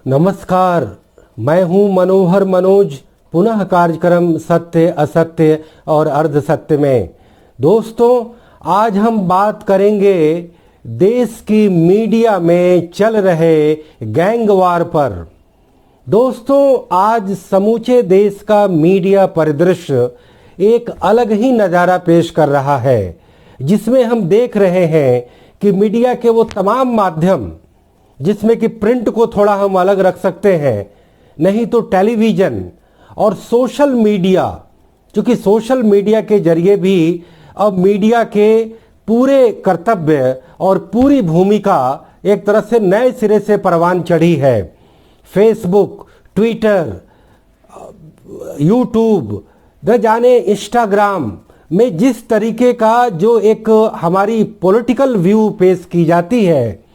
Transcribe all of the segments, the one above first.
नमस्कार, मैं हूं मनोहर मनोज, पुनः कार्यक्रम सत्य असत्य और अर्ध सत्य में। दोस्तों, आज हम बात करेंगे देश की मीडिया में चल रहे गैंग वार पर। दोस्तों, आज समूचे देश का मीडिया परिदृश्य एक अलग ही नज़ारा पेश कर रहा है, जिसमें हम देख रहे हैं कि मीडिया के वो तमाम माध्यम, जिसमें कि प्रिंट को थोड़ा हम अलग रख सकते हैं, नहीं तो टेलीविज़न और सोशल मीडिया, क्योंकि सोशल मीडिया के जरिए भी अब मीडिया के पूरे कर्तव्य और पूरी भूमिका एक तरह से नए सिरे से परवान चढ़ी है। फेसबुक, ट्विटर, यूट्यूब, न जाने इंस्टाग्राम में जिस तरीके का जो एक हमारी पॉलिटिकल व्यू पेश की जाती है,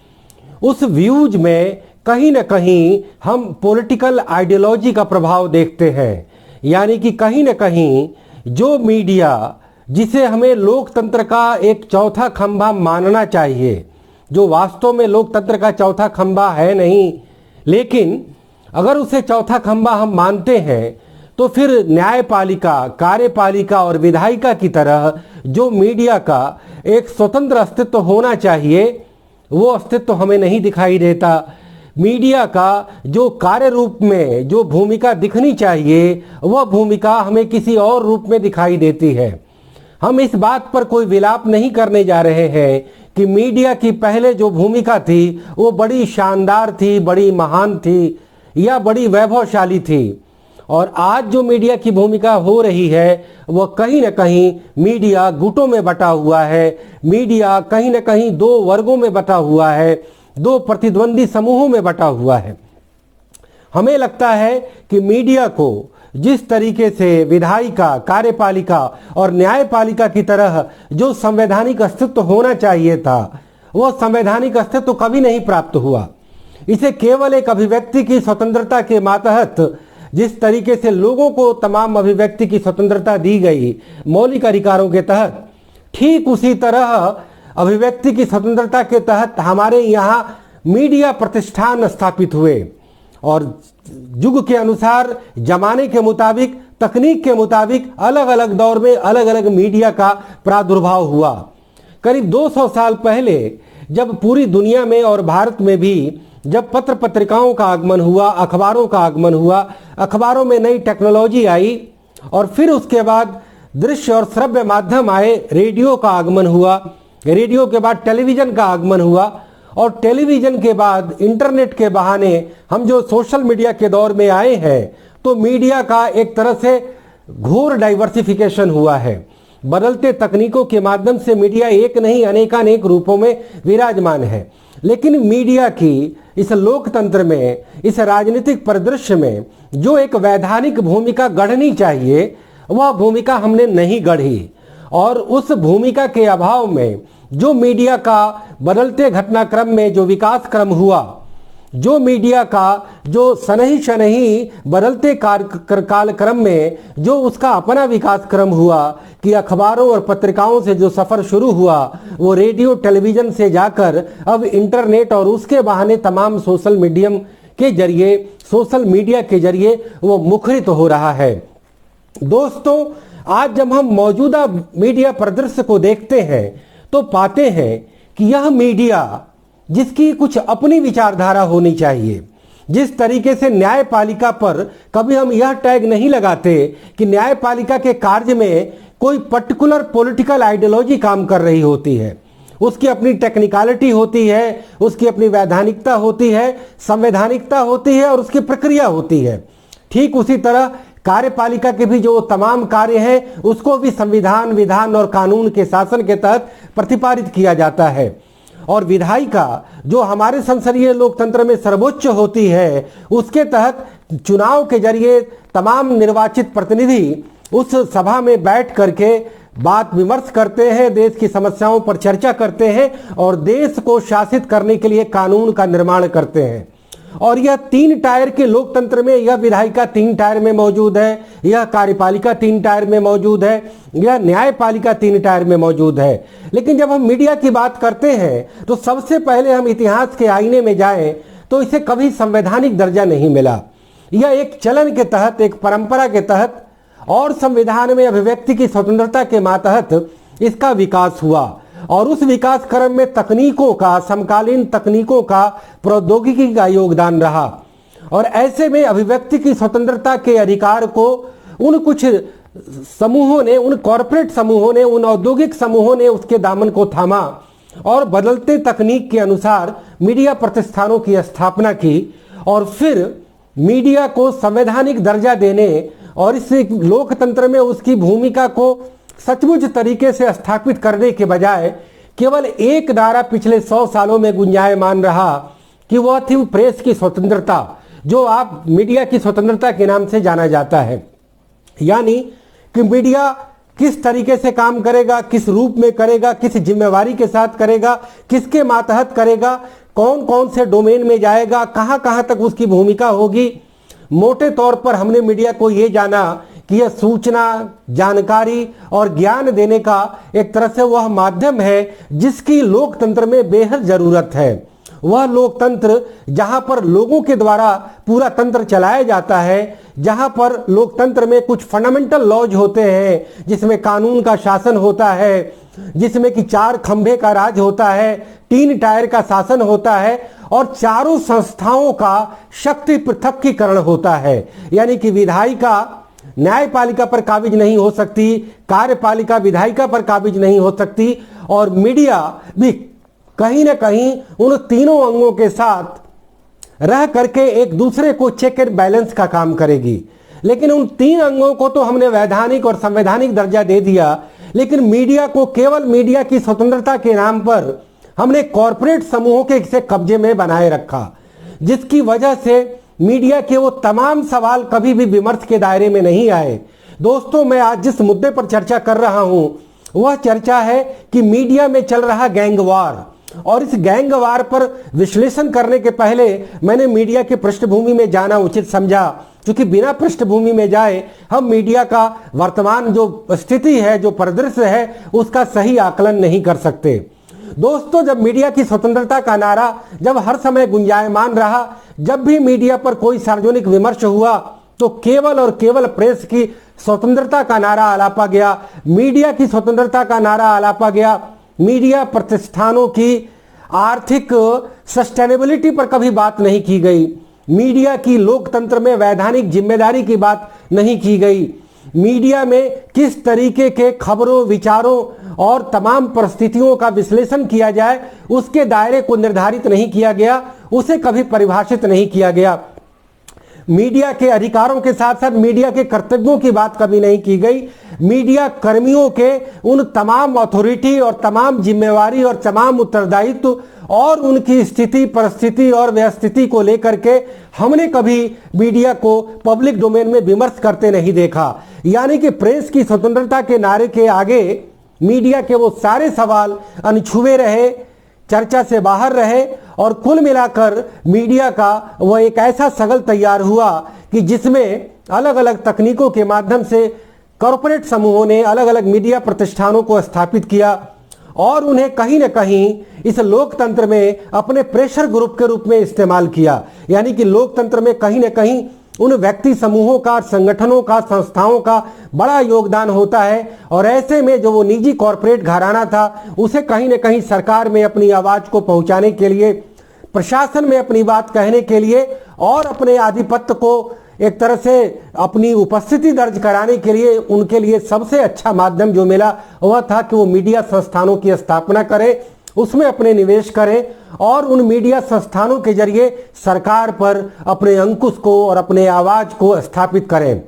उस व्यूज में कहीं न कहीं हम पॉलिटिकल आइडियोलॉजी का प्रभाव देखते हैं। यानी कि कहीं न कहीं जो मीडिया, जिसे हमें लोकतंत्र का एक चौथा खंभा मानना चाहिए, जो वास्तव में लोकतंत्र का चौथा खंभा है नहीं, लेकिन अगर उसे चौथा खंभा हम मानते हैं तो फिर न्यायपालिका, कार्यपालिका और विधायिका की तरह जो मीडिया का एक स्वतंत्र अस्तित्व होना चाहिए, वो अस्तित्व हमें नहीं दिखाई देता। मीडिया का जो कार्य रूप में जो भूमिका दिखनी चाहिए, वह भूमिका हमें किसी और रूप में दिखाई देती है। हम इस बात पर कोई विलाप नहीं करने जा रहे हैं कि मीडिया की पहले जो भूमिका थी वो बड़ी शानदार थी, बड़ी महान थी या बड़ी वैभवशाली थी, और आज जो मीडिया की भूमिका हो रही है वह कहीं न कहीं मीडिया गुटों में बटा हुआ है। मीडिया कहीं न कहीं दो वर्गों में बटा हुआ है, दो प्रतिद्वंदी समूहों में बटा हुआ है। हमें लगता है कि मीडिया को जिस तरीके से विधायिका, कार्यपालिका और न्यायपालिका की तरह जो संवैधानिक अस्तित्व होना चाहिए था, वह संवैधानिक अस्तित्व कभी नहीं प्राप्त हुआ। इसे केवल एक अभिव्यक्ति की स्वतंत्रता के मातहत जिस तरीके से लोगों को तमाम अभिव्यक्ति की स्वतंत्रता दी गई मौलिक अधिकारों के तहत, ठीक उसी तरह अभिव्यक्ति की स्वतंत्रता के तहत हमारे यहाँ मीडिया प्रतिष्ठान स्थापित हुए और युग के अनुसार, जमाने के मुताबिक, तकनीक के मुताबिक अलग अलग दौर में अलग अलग मीडिया का प्रादुर्भाव हुआ। करीब 200 साल पहले जब पूरी दुनिया में और भारत में भी जब पत्र पत्रिकाओं का आगमन हुआ, अखबारों का आगमन हुआ, अखबारों में नई टेक्नोलॉजी आई और फिर उसके बाद दृश्य और श्रव्य माध्यम आए, रेडियो का आगमन हुआ, रेडियो के बाद टेलीविज़न का आगमन हुआ और टेलीविज़न के बाद इंटरनेट के बहाने हम जो सोशल मीडिया के दौर में आए हैं, तो मीडिया का एक तरह से घोर डाइवर्सिफिकेशन हुआ है। बदलते तकनीकों के माध्यम से मीडिया एक नहीं अनेकानेक रूपों में विराजमान है, लेकिन मीडिया की इस लोकतंत्र में, इस राजनीतिक परिदृश्य में जो एक वैधानिक भूमिका गढ़नी चाहिए, वह भूमिका हमने नहीं गढ़ी। और उस भूमिका के अभाव में जो मीडिया का बदलते घटनाक्रम में जो विकास क्रम हुआ, जो मीडिया का जो शनही शनही बदलते कालक्रम में जो उसका अपना विकास क्रम हुआ, कि अखबारों और पत्रिकाओं से जो सफ़र शुरू हुआ वो रेडियो टेलीविज़न से जाकर अब इंटरनेट और उसके बहाने तमाम सोशल मीडियम के जरिए, सोशल मीडिया के जरिए वो मुखरित हो रहा है। दोस्तों, आज जब हम मौजूदा मीडिया परिदृश्य को देखते हैं तो पाते हैं कि यह मीडिया, जिसकी कुछ अपनी विचारधारा होनी चाहिए, जिस तरीके से न्यायपालिका पर कभी हम यह टैग नहीं लगाते कि न्यायपालिका के कार्य में कोई पर्टिकुलर पॉलिटिकल आइडियोलॉजी काम कर रही होती है, उसकी अपनी टेक्निकलिटी होती है, उसकी अपनी वैधानिकता होती है, संवैधानिकता होती है और उसकी प्रक्रिया होती है। ठीक उसी तरह कार्यपालिका के भी जो तमाम कार्य हैं उसको भी संविधान, विधान और कानून के शासन के तहत प्रतिपादित किया जाता है। और विधायिका जो हमारे संसदीय लोकतंत्र में सर्वोच्च होती है, उसके तहत चुनाव के जरिए तमाम निर्वाचित प्रतिनिधि उस सभा में बैठ करके बात विमर्श करते हैं, देश की समस्याओं पर चर्चा करते हैं और देश को शासित करने के लिए कानून का निर्माण करते हैं। और यह 3 टायर के लोकतंत्र में यह विधायिका 3 टायर में मौजूद है, यह कार्यपालिका 3 टायर में मौजूद है, यह न्यायपालिका 3 टायर में मौजूद है। लेकिन जब हम मीडिया की बात करते हैं तो सबसे पहले हम इतिहास के आईने में जाएं तो इसे कभी संवैधानिक दर्जा नहीं मिला। यह एक चलन के तहत, एक परंपरा के तहत और संविधान में अभिव्यक्ति की स्वतंत्रता के मातहत इसका विकास हुआ और उस विकास क्रम में तकनीकों का, समकालीन तकनीकों का, प्रौद्योगिकी का योगदान रहा। और ऐसे में अभिव्यक्ति की स्वतंत्रता के अधिकार को उन कुछ समूहों ने, उन कॉरपोरेट समूहों ने, उन औद्योगिक समूहों ने उसके दामन को थामा और बदलते तकनीक के अनुसार मीडिया प्रतिष्ठानों की स्थापना की और फिर मीडिया को संवैधानिक दर्जा देने और इस लोकतंत्र में उसकी भूमिका को सचमुच तरीके से स्थापित करने के बजाय केवल एक नारा पिछले 100 सालों में गुंजायमान रहा कि वह थी प्रेस की स्वतंत्रता, जो आप मीडिया की स्वतंत्रता के नाम से जाना जाता है। यानी कि मीडिया किस तरीके से काम करेगा, किस रूप में करेगा, किस जिम्मेवारी के साथ करेगा, किसके मातहत करेगा, कौन कौन से डोमेन में जाएगा, कहां कहां तक उसकी भूमिका होगी। मोटे तौर पर हमने मीडिया को यह जाना कि यह सूचना, जानकारी और ज्ञान देने का एक तरह से वह माध्यम है जिसकी लोकतंत्र में बेहद जरूरत है। वह लोकतंत्र जहां पर लोगों के द्वारा पूरा तंत्र चलाया जाता है, जहां पर लोकतंत्र में कुछ फंडामेंटल लॉज होते हैं, जिसमें कानून का शासन होता है, जिसमें कि 4 खंभे का राज होता है, 3 टायर का शासन होता है और चारों संस्थाओं का शक्ति पृथकीकरण होता है। यानी कि विधायिका न्यायपालिका पर काबिज नहीं हो सकती, कार्यपालिका विधायिका पर काबिज नहीं हो सकती और मीडिया भी कहीं ना कहीं उन तीनों अंगों के साथ रह करके एक दूसरे को चेक एंड बैलेंस का काम करेगी। लेकिन उन 3 अंगों को तो हमने वैधानिक और संवैधानिक दर्जा दे दिया, लेकिन मीडिया को केवल मीडिया की स्वतंत्रता के नाम पर हमने कॉरपोरेट समूहों के से कब्जे में बनाए रखा, जिसकी वजह से मीडिया के वो तमाम सवाल कभी भी विमर्श के दायरे में नहीं आए। दोस्तों, मैं आज जिस मुद्दे पर चर्चा कर रहा हूं वह चर्चा है कि मीडिया में चल रहा गैंगवार, और इस गैंगवार पर विश्लेषण करने के पहले मैंने मीडिया की पृष्ठभूमि में जाना उचित समझा, क्योंकि बिना पृष्ठभूमि में जाए हम मीडिया का वर्तमान जो स्थिति है, जो परिदृश्य है, उसका सही आकलन नहीं कर सकते। दोस्तों, जब मीडिया की स्वतंत्रता का नारा जब हर समय गुंजायमान रहा, जब भी मीडिया पर कोई सार्वजनिक विमर्श हुआ तो केवल और केवल प्रेस की स्वतंत्रता का नारा आलापा गया, मीडिया की स्वतंत्रता का नारा आलापा गया। मीडिया प्रतिष्ठानों की आर्थिक सस्टेनेबिलिटी पर कभी बात नहीं की गई, मीडिया की लोकतंत्र में वैधानिक जिम्मेदारी की बात नहीं की गई, मीडिया में किस तरीके के खबरों, विचारों और तमाम परिस्थितियों का विश्लेषण किया जाए उसके दायरे को निर्धारित नहीं किया गया, उसे कभी परिभाषित नहीं किया गया। मीडिया के अधिकारों के साथ साथ मीडिया के कर्तव्यों की बात कभी नहीं की गई। मीडिया कर्मियों के उन तमाम अथॉरिटी और तमाम जिम्मेवारी और तमाम उत्तरदायित्व और उनकी स्थिति, परिस्थिति और व्यस्थिति को लेकर के हमने कभी मीडिया को पब्लिक डोमेन में विमर्श करते नहीं देखा। यानी कि प्रेस की स्वतंत्रता के नारे के आगे मीडिया के वो सारे सवाल अनछुए रहे, चर्चा से बाहर रहे और कुल मिलाकर मीडिया का वह एक ऐसा सगल तैयार हुआ कि जिसमें अलग अलग तकनीकों के माध्यम से कॉरपोरेट समूहों ने अलग अलग मीडिया प्रतिष्ठानों को स्थापित किया और उन्हें कहीं न कहीं इस लोकतंत्र में अपने प्रेशर ग्रुप के रूप में इस्तेमाल किया। यानी कि लोकतंत्र में कहीं न कहीं उन व्यक्ति समूहों का, संगठनों का, संस्थाओं का बड़ा योगदान होता है और ऐसे में जो वो निजी कॉरपोरेट घराना था उसे कहीं न कहीं सरकार में अपनी आवाज को पहुंचाने के लिए, प्रशासन में अपनी बात कहने के लिए और अपने आधिपत्य को एक तरह से अपनी उपस्थिति दर्ज कराने के लिए उनके लिए सबसे अच्छा माध्यम जो मिला वह था कि वो मीडिया संस्थानों की स्थापना करें, उसमें अपने निवेश करें और उन मीडिया संस्थानों के जरिए सरकार पर अपने अंकुश को और अपने आवाज को स्थापित करें।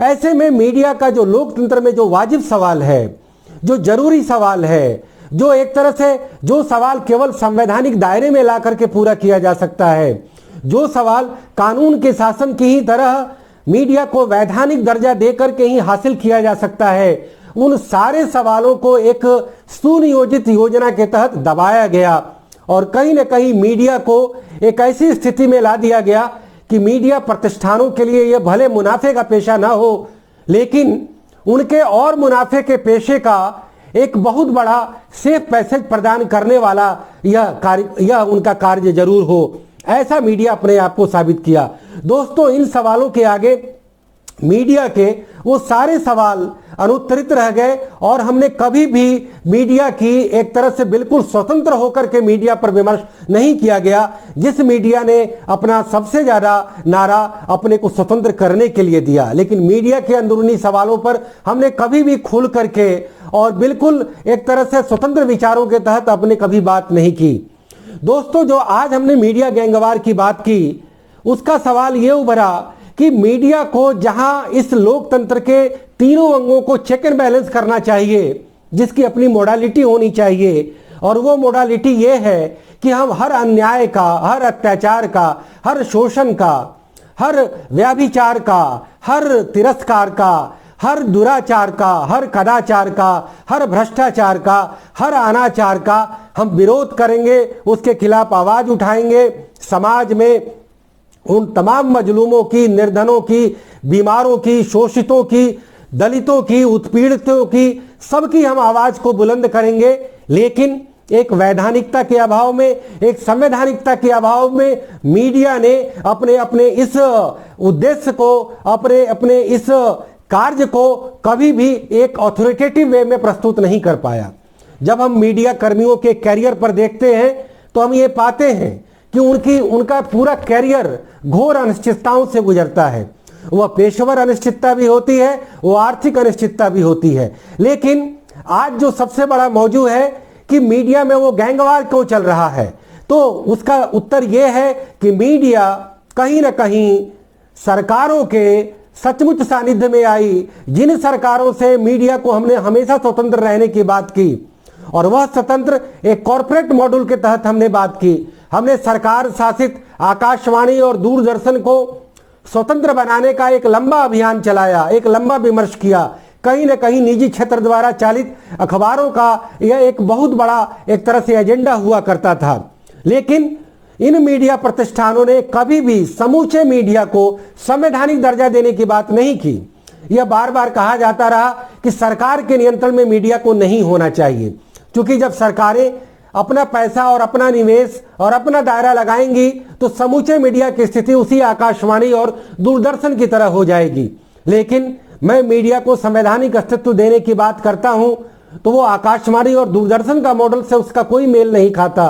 ऐसे में मीडिया का जो लोकतंत्र में जो वाजिब सवाल है, जो जरूरी सवाल है, जो एक तरह से जो सवाल केवल संवैधानिक दायरे में ला करके पूरा किया जा सकता है, जो सवाल कानून के शासन की ही तरह मीडिया को वैधानिक दर्जा देकर के ही हासिल किया जा सकता है, उन सारे सवालों को एक सुनियोजित योजना के तहत दबाया गया और कहीं न कहीं मीडिया को एक ऐसी स्थिति में ला दिया गया कि मीडिया प्रतिष्ठानों के लिए यह भले मुनाफे का पेशा ना हो, लेकिन उनके और मुनाफे के पेशे का एक बहुत बड़ा सेफ पैसेज प्रदान करने वाला यह उनका कार्य जरूर हो। ऐसा मीडिया अपने आप को साबित किया। दोस्तों, इन सवालों के आगे मीडिया के वो सारे सवाल अनुत्तरित रह गए और हमने कभी भी मीडिया की एक तरह से बिल्कुल स्वतंत्र होकर के मीडिया पर विमर्श नहीं किया गया। जिस मीडिया ने अपना सबसे ज्यादा नारा अपने को स्वतंत्र करने के लिए दिया, लेकिन मीडिया के अंदरूनी सवालों पर हमने कभी भी खुल करके और बिल्कुल एक तरह से स्वतंत्र विचारों के तहत अपने कभी बात नहीं की। दोस्तों, जो आज हमने मीडिया गैंगवार की बात की, उसका सवाल ये उभरा कि मीडिया को जहां इस लोकतंत्र के तीनों अंगों को चेक एंड बैलेंस करना चाहिए, जिसकी अपनी मोडालिटी होनी चाहिए, और वो मोडालिटी ये है कि हम हर अन्याय का, हर अत्याचार का, हर शोषण का, हर व्याभिचार का, हर तिरस्कार का, हर दुराचार का, हर कदाचार का, हर भ्रष्टाचार का, हर अनाचार का हम विरोध करेंगे, उसके खिलाफ आवाज उठाएंगे। समाज में उन तमाम मजलूमों की, निर्धनों की, बीमारों की, शोषितों की, दलितों की, उत्पीड़ितों की, सबकी हम आवाज को बुलंद करेंगे। लेकिन एक वैधानिकता के अभाव में, एक संवैधानिकता के अभाव में मीडिया ने अपने अपने इस उद्देश्य को, अपने अपने इस कार्य को कभी भी एक ऑथोरिटेटिव वे में प्रस्तुत नहीं कर पाया। जब हम मीडिया कर्मियों के कैरियर पर देखते हैं तो हम ये पाते हैं कि उनका पूरा कैरियर घोर अनिश्चितताओं से गुजरता है। वह पेशेवर अनिश्चितता भी होती है, वो आर्थिक अनिश्चितता भी होती है। लेकिन आज जो सबसे बड़ा मौजू है कि मीडिया में वो गैंगवार क्यों चल रहा है, तो उसका उत्तर यह है कि मीडिया कहीं ना कहीं सरकारों के सचमुच सानिध्य में आई। जिन सरकारों से मीडिया को हमने हमेशा स्वतंत्र रहने की बात की, और वह स्वतंत्र एक कॉर्पोरेट मॉडल के तहत हमने बात की। हमने सरकार शासित आकाशवाणी और दूरदर्शन को स्वतंत्र बनाने का एक लंबा अभियान चलाया, एक लंबा विमर्श किया। कहीं न कहीं निजी क्षेत्र द्वारा चालित अखबारों का यह एक बहुत बड़ा एक तरह से एजेंडा हुआ करता था। लेकिन इन मीडिया प्रतिष्ठानों ने कभी भी समूचे मीडिया को संवैधानिक दर्जा देने की बात नहीं की। यह बार बार कहा जाता रहा कि सरकार के नियंत्रण में मीडिया को नहीं होना चाहिए, क्योंकि जब सरकारें अपना पैसा और अपना निवेश और अपना दायरा लगाएंगी तो समूचे मीडिया की स्थिति उसी आकाशवाणी और दूरदर्शन की तरह हो जाएगी। लेकिन मैं मीडिया को संवैधानिक अस्तित्व देने की बात करता हूं तो वो आकाशवाणी और दूरदर्शन का मॉडल से उसका कोई मेल नहीं खाता।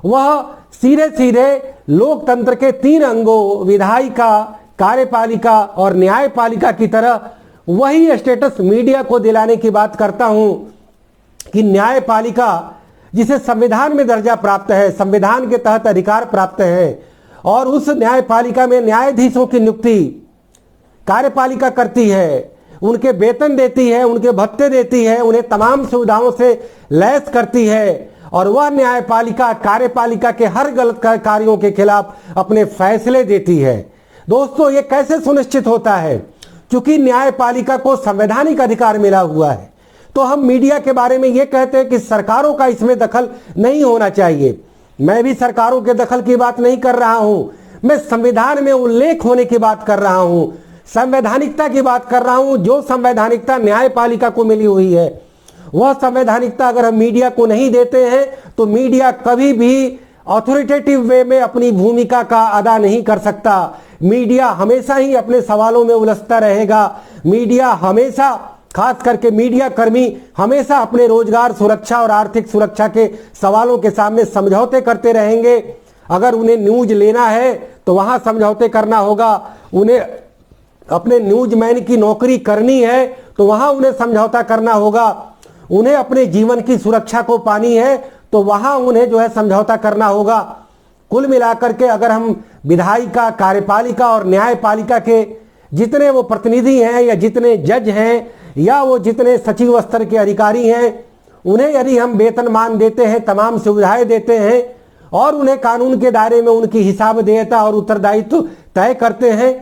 वह सीधे सीधे लोकतंत्र के तीन अंगों, विधायिका, कार्यपालिका और न्यायपालिका की तरह वही स्टेटस मीडिया को दिलाने की बात करता हूं कि न्यायपालिका, जिसे संविधान में दर्जा प्राप्त है, संविधान के तहत अधिकार प्राप्त है, और उस न्यायपालिका में न्यायाधीशों की नियुक्ति कार्यपालिका करती है, उनके वेतन देती है, उनके भत्ते देती है, उन्हें तमाम सुविधाओं से लैस करती है, और वह न्यायपालिका कार्यपालिका के हर गलत कार्यों के खिलाफ अपने फैसले देती है। दोस्तों, ये कैसे सुनिश्चित होता है? क्योंकि न्यायपालिका को संवैधानिक अधिकार मिला हुआ है। तो हम मीडिया के बारे में ये कहते हैं कि सरकारों का इसमें दखल नहीं होना चाहिए। मैं भी सरकारों के दखल की बात नहीं कर रहा हूं, मैं संविधान में उल्लेख होने की बात कर रहा हूं, संवैधानिकता की बात कर रहा हूं। जो संवैधानिकता न्यायपालिका को मिली हुई है, वह संवैधानिकता अगर हम मीडिया को नहीं देते हैं तो मीडिया कभी भी ऑथोरिटेटिव वे में अपनी भूमिका का अदा नहीं कर सकता। मीडिया हमेशा ही अपने सवालों में उलझता रहेगा। मीडिया हमेशा, खास करके मीडिया कर्मी, हमेशा अपने रोजगार सुरक्षा और आर्थिक सुरक्षा के सवालों के सामने समझौते करते रहेंगे। अगर उन्हें न्यूज लेना है तो वहां समझौते करना होगा, उन्हें अपने न्यूजमैन की नौकरी करनी है तो वहां उन्हें समझौता करना होगा, उन्हें अपने जीवन की सुरक्षा को पानी है तो वहां उन्हें जो है समझौता करना होगा। कुल मिलाकर के अगर हम विधायिका, कार्यपालिका और न्यायपालिका के जितने वो प्रतिनिधि हैं या जितने जज हैं या वो जितने सचिव स्तर के अधिकारी हैं, उन्हें यदि हम वेतनमान देते हैं, तमाम सुविधाएं देते हैं और उन्हें कानून के दायरे में उनकी हिसाब देयता और उत्तरदायित्व तय करते हैं,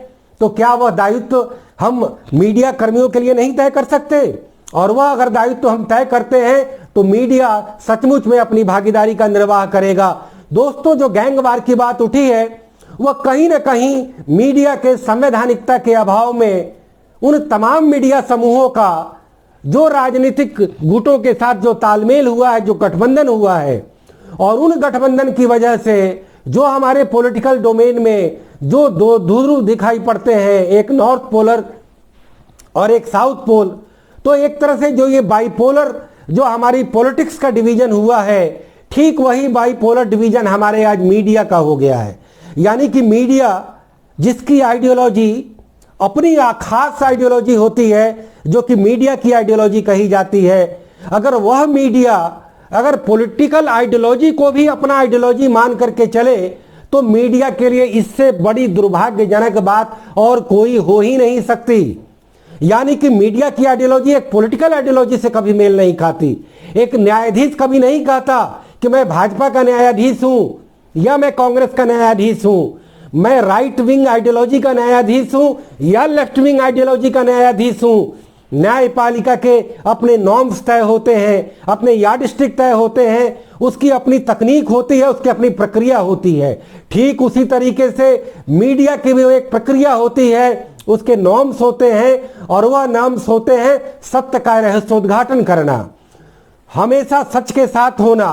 तो क्या वह दायित्व हम मीडिया कर्मियों के लिए नहीं तय कर सकते? और वह अगर दायित्व हम तय करते हैं तो मीडिया सचमुच में अपनी भागीदारी का निर्वाह करेगा। दोस्तों, जो गैंगवार की बात उठी है वह कहीं ना कहीं मीडिया के संवैधानिकता के अभाव में उन तमाम मीडिया समूहों का जो राजनीतिक गुटों के साथ जो तालमेल हुआ है, जो गठबंधन हुआ है, और उन गठबंधन की वजह से जो हमारे पॉलिटिकल डोमेन में जो दो ध्रुव दिखाई पड़ते हैं, एक नॉर्थ पोलर और एक साउथ पोल, तो एक तरह से जो ये बाइपोलर जो हमारी पॉलिटिक्स का डिवीजन हुआ है, ठीक वही बाइपोलर डिवीजन हमारे आज मीडिया का हो गया है। यानी कि मीडिया जिसकी आइडियोलॉजी अपनी खास आइडियोलॉजी होती है, जो कि मीडिया की आइडियोलॉजी कही जाती है, अगर वह मीडिया अगर पॉलिटिकल आइडियोलॉजी को भी अपना आइडियोलॉजी मान करके चले, तो मीडिया के लिए इससे बड़ी दुर्भाग्यजनक बात और कोई हो ही नहीं सकती। यानी कि मीडिया की आइडियोलॉजी एक पॉलिटिकल आइडियोलॉजी से कभी मेल नहीं खाती। एक न्यायाधीश कभी नहीं कहता कि मैं भाजपा का न्यायाधीश हूं या मैं कांग्रेस का न्यायाधीश हूं, मैं राइट विंग आइडियोलॉजी का न्यायाधीश हूं या लेफ्ट विंग आइडियोलॉजी का न्यायाधीश हूं। न्यायपालिका के अपने नॉर्म्स तय होते हैं, अपने यार्डस्टिक तय होते हैं, उसकी अपनी तकनीक होती है, उसकी अपनी प्रक्रिया होती है। ठीक उसी तरीके से मीडिया की भी एक प्रक्रिया होती है, उसके नॉर्म्स होते हैं, और वह नॉर्म्स होते हैं सत्य का रहस्योद्घाटन करना, हमेशा सच के साथ होना,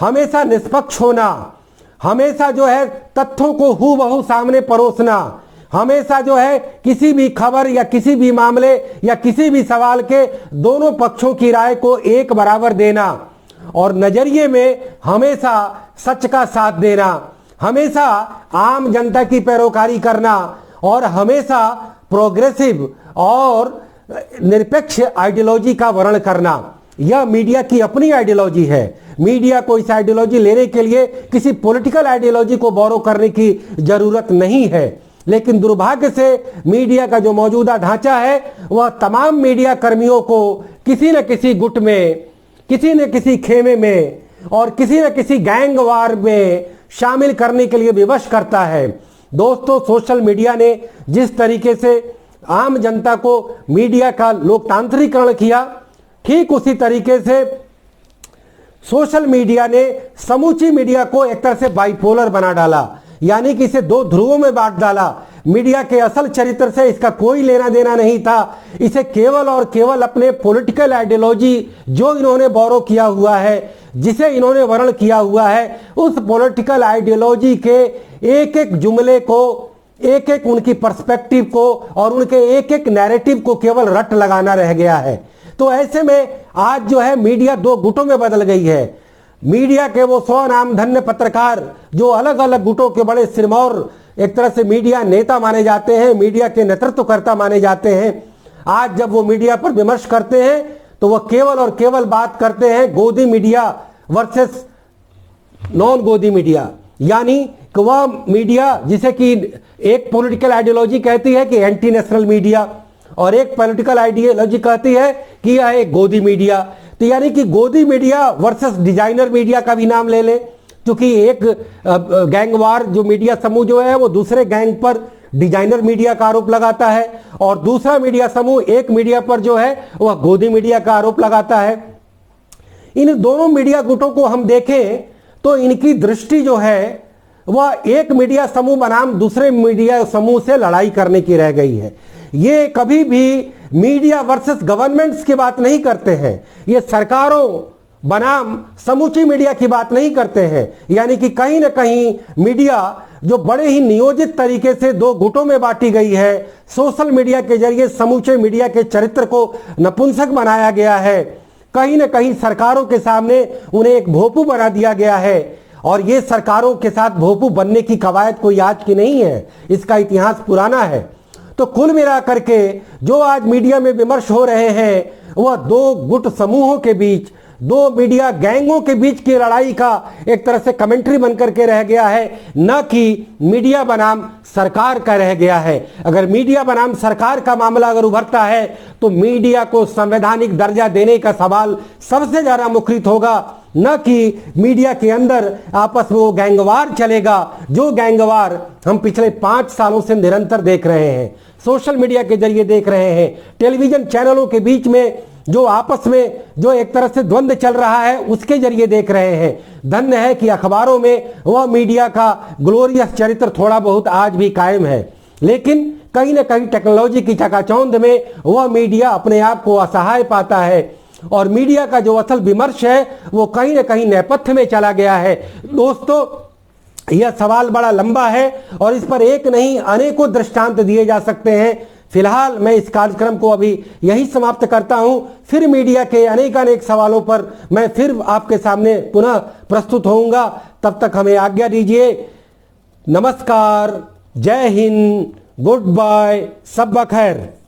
हमेशा निष्पक्ष होना, हमेशा जो है तथ्यों को हूबहू सामने परोसना, हमेशा जो है किसी भी खबर या किसी भी मामले या किसी भी सवाल के दोनों पक्षों की राय को एक बराबर देना, और नजरिए में हमेशा सच का साथ देना, हमेशा आम जनता की पैरोकारी करना, और हमेशा प्रोग्रेसिव और निरपेक्ष आइडियोलॉजी का वर्णन करना। यह मीडिया की अपनी आइडियोलॉजी है। मीडिया को इस आइडियोलॉजी लेने के लिए किसी पॉलिटिकल आइडियोलॉजी को बोरो करने की जरूरत नहीं है। लेकिन दुर्भाग्य से मीडिया का जो मौजूदा ढांचा है, वह तमाम मीडिया कर्मियों को किसी न किसी गुट में, किसी न किसी खेमे में और किसी न किसी गैंग वार में शामिल करने के लिए विवश करता है। दोस्तों, सोशल मीडिया ने जिस तरीके से आम जनता को मीडिया का लोकतांत्रिकरण किया, ठीक उसी तरीके से सोशल मीडिया ने समूची मीडिया को एक तरह से बाइपोलर बना डाला, यानी कि इसे दो ध्रुवों में बांट डाला। मीडिया के असल चरित्र से इसका कोई लेना देना नहीं था। इसे केवल और केवल अपने पॉलिटिकल आइडियोलॉजी जो इन्होंने बोरो किया हुआ है, जिसे इन्होंने वर्णन किया हुआ है, उस पॉलिटिकल आइडियोलॉजी के एक एक जुमले को, एक एक उनकी पर्सपेक्टिव को और उनके एक एक नैरेटिव को केवल रट लगाना रह गया है। तो ऐसे में आज जो है मीडिया दो गुटों में बदल गई है। मीडिया के वो 100 नाम धन्य पत्रकार जो अलग अलग गुटों के बड़े सिरमौर एक तरह से मीडिया नेता माने जाते हैं, मीडिया के नेतृत्वकर्ता माने जाते हैं, आज जब वो मीडिया पर विमर्श करते हैं तो वह केवल और केवल बात करते हैं गोदी मीडिया वर्सेस नॉन गोदी मीडिया। यानी कि वह मीडिया जिसे कि एक पॉलिटिकल आइडियोलॉजी कहती है कि एंटी नेशनल मीडिया, और एक पॉलिटिकल आइडियोलॉजी कहती है कि यह एक गोदी मीडिया। तो यानी कि गोदी मीडिया वर्सेस डिजाइनर मीडिया का भी नाम ले ले, क्योंकि एक गैंगवार जो मीडिया समूह जो है वो दूसरे गैंग पर डिजाइनर मीडिया का आरोप लगाता है, और दूसरा मीडिया समूह एक मीडिया पर जो है वह गोदी मीडिया का आरोप लगाता है। इन दोनों मीडिया गुटों को हम देखें तो इनकी दृष्टि जो है वह एक मीडिया समूह बनाम दूसरे मीडिया समूह से लड़ाई करने की रह गई है। ये कभी भी मीडिया वर्सेस गवर्नमेंट्स की बात नहीं करते हैं, ये सरकारों बनाम समूची मीडिया की बात नहीं करते हैं। यानी कि कहीं ना कहीं मीडिया जो बड़े ही नियोजित तरीके से दो गुटों में बांटी गई है, सोशल मीडिया के जरिए समूचे मीडिया के चरित्र को नपुंसक बनाया गया है, कहीं ना कहीं सरकारों के सामने उन्हें एक भोपू बना दिया गया है। और ये सरकारों के साथ भोपू बनने की कवायद कोई आज की नहीं है, इसका इतिहास पुराना है। तो कुल मिला करके जो आज मीडिया में विमर्श हो रहे हैं वह दो गुट समूहों के बीच, दो मीडिया गैंगों के बीच की लड़ाई का एक तरह से कमेंट्री बनकर के रह गया है, न कि मीडिया बनाम सरकार का रह गया है। अगर मीडिया बनाम सरकार का मामला अगर उभरता है तो मीडिया को संवैधानिक दर्जा देने का सवाल सबसे ज्यादा मुखरित होगा, न कि मीडिया के अंदर आपस में वो गैंगवार चलेगा, जो गैंगवार हम पिछले 5 सालों से निरंतर देख रहे हैं, सोशल मीडिया के जरिए देख रहे हैं, टेलीविजन चैनलों के बीच में जो आपस में जो एक तरह से द्वंद्व चल रहा है उसके जरिए देख रहे हैं। धन्य है कि अखबारों में वह मीडिया का ग्लोरियस चरित्र थोड़ा बहुत आज भी कायम है, लेकिन कहीं ना कहीं टेक्नोलॉजी की चकाचौंध में वह मीडिया अपने आप को असहाय पाता है, और मीडिया का जो असल विमर्श है वो कहीं ना कहीं नेपथ्य में चला गया है। दोस्तों, यह सवाल बड़ा लंबा है और इस पर एक नहीं अनेकों दृष्टांत दिए जा सकते हैं। फिलहाल मैं इस कार्यक्रम को अभी यही समाप्त करता हूं। फिर मीडिया के अनेक सवालों पर मैं फिर आपके सामने पुनः प्रस्तुत होऊंगा। तब तक हमें आज्ञा दीजिए। नमस्कार, जय हिंद, गुड बाय, सब बखैर।